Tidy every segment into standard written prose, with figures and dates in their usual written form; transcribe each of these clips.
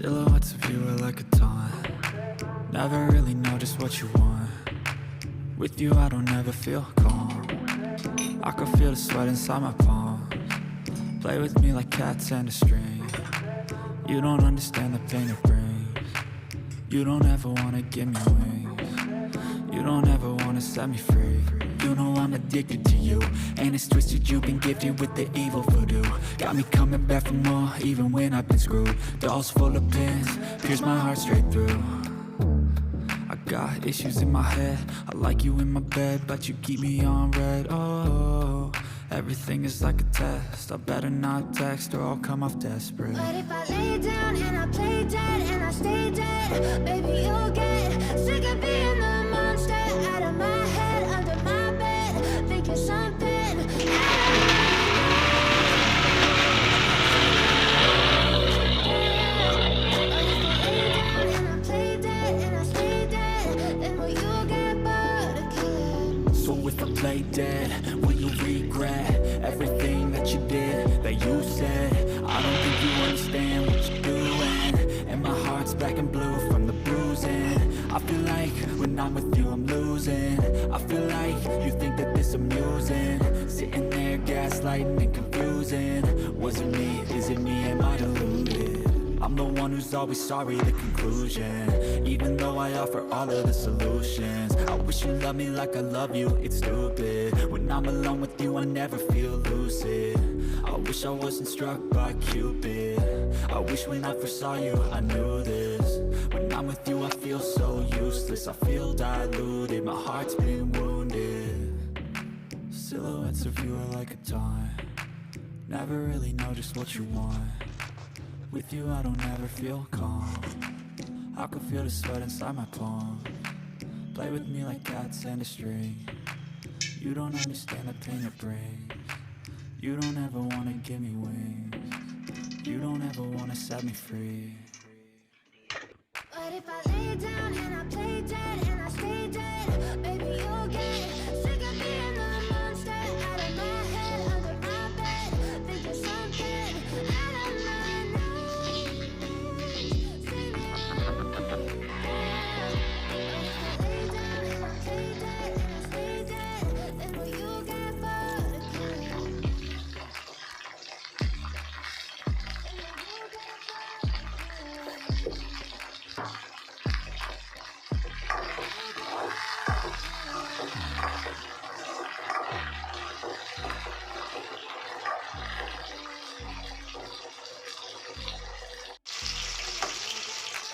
Silhouettes of you are like a taunt. Never really know just what you want. With you I don't ever feel calm. I can feel the sweat inside my palms. Play with me like cats and a string. You don't understand the pain it brings. You don't ever wanna give me wings. You don't ever wanna set me free. You know I'm addicted to you, and it's twisted, you've been gifted with the evil voodoo. Got me coming back for more, even when I've been screwed. Dolls full of pins, pierce my heart straight through. I got issues in my head, I like you in my bed, but you keep me on red. Oh, everything is like a test, I better not text or I'll come off desperate. But if I lay down and I play dead and I stay dead, baby you'll get sick of being the monster out of my head, under my bed, thinking something. Play dead, will you regret everything that you did, that you said? I don't think you understand what you're doing, and my heart's black and blue from the bruising. I feel like when I'm with you I'm losing. I feel like you think that this amusing, sitting there gaslighting and confusing. Was it me, is it me, am I deluded? I'm the one who's always sorry, the conclusion, even though I offer all of the solutions. I wish you loved me like I love you, it's stupid. When I'm alone with you I never feel lucid. I wish I wasn't struck by Cupid. I wish when I first saw you I knew this. When I'm with you I feel so useless, I feel diluted, my heart's been wounded. Silhouettes of you are like a taunt. Never really know just what you want. With you I don't ever feel calm. I can feel the sweat inside my palms. Play with me like cats and a string. You don't understand the pain it brings. You don't ever wanna give me wings. You don't ever wanna set me free. But if I lay down and I play dead and I stay dead, baby you'll get sick of being the monster out of my head, under my bed, thinking something out of my nose. See me But if I lay down and I play dead and I stay dead, then will you get bored again?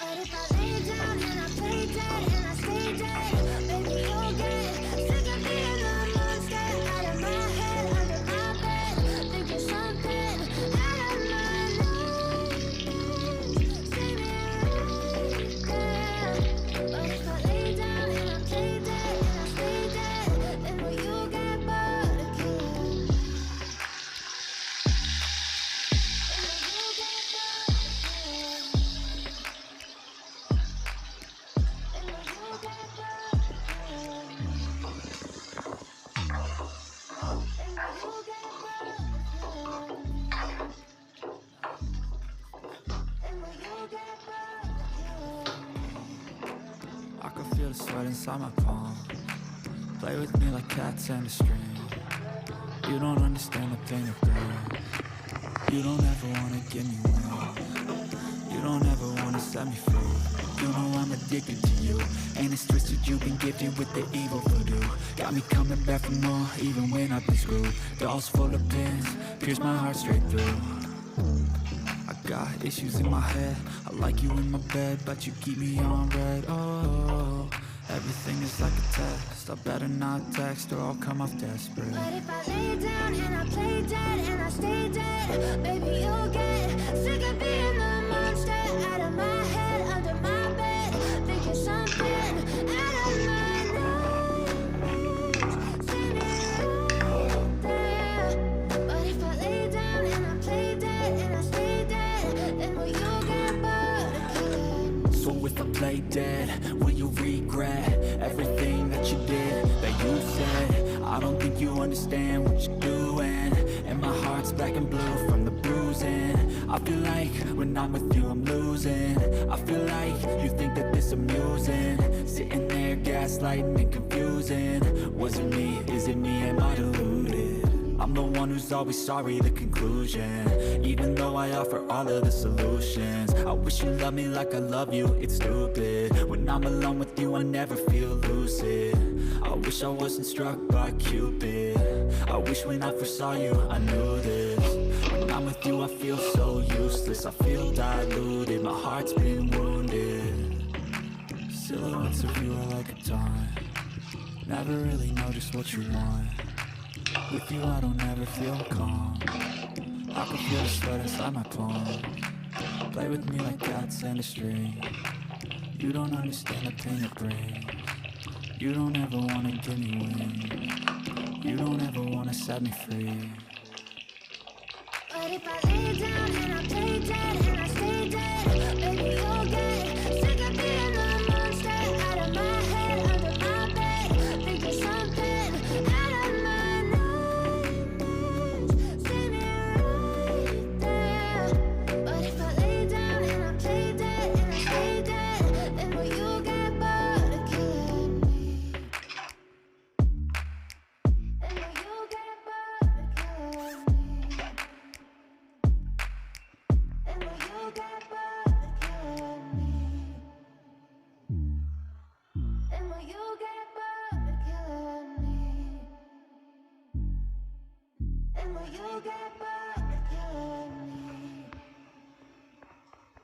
But if I lay down and I play dead and I stay dead, baby you'll get sick of being the monster out of my head, under my bed, thinking something out of my nose. See me yeah. But if I lay down and I play dead and I stay dead, then will you get bored again? I can feel the sweat inside my palms. Play with me like cats and a string. You don't understand the pain it brings. You don't ever wanna give me wings. You don't ever wanna set me free. You know I'm addicted to you, and it's twisted, you've been gifted with the evil voodoo. Got me coming back for more, even when I've been screwed. Dolls full of pins, pierce my heart straight through. I got issues in my head, I like you in my bed, but you keep me on red. Oh, everything is like a test, I better not text or I'll come off desperate. But if I lay down and I play dead and I stay dead, baby you'll get sick of being the monster out of my head, under my bed, thinking something out of my nose. See me there. But if I lay down and I play dead and I stay dead, then will you get bored again? So if I play dead, will you regret everything that you did, that you said? I don't think you understand what you're doing, and my heart's black and blue from the bruising. confusing. I feel like when I'm with you I'm losing. I feel like you think that this amusing. Sitting there gaslighting and confusing. Was it me? Is it me? Am I deluded? I'm the one who's always sorry, the conclusion. Even though I offer all of the solutions. I wish you loved me like I love you, it's stupid. When I'm alone with you I never feel lucid. I wish I wasn't struck by Cupid. I wish when I first saw you I knew this. When I'm with you I feel so useless. I feel diluted, my heart's been wounded. Silhouettes of you are like a taunt. Never really know just what you want. With you I don't ever feel calm. I can feel the sweat inside my palm. Play with me like cats and a string. You don't understand the pain it brings. You don't ever wanna give me wings. You don't ever wanna set me free. But if I lay down and I play dead and I stay dead, baby you'll get sick of being the monster out of my head, under my bed, thinking something out of my nightmares. See me right there. But if I lay down and I play dead and I stay dead, then will you get bored of killing me? Then will you get bored of killing me? And will you get bored of killing me? And will you get bored of killing me? And will you get bored of killing me?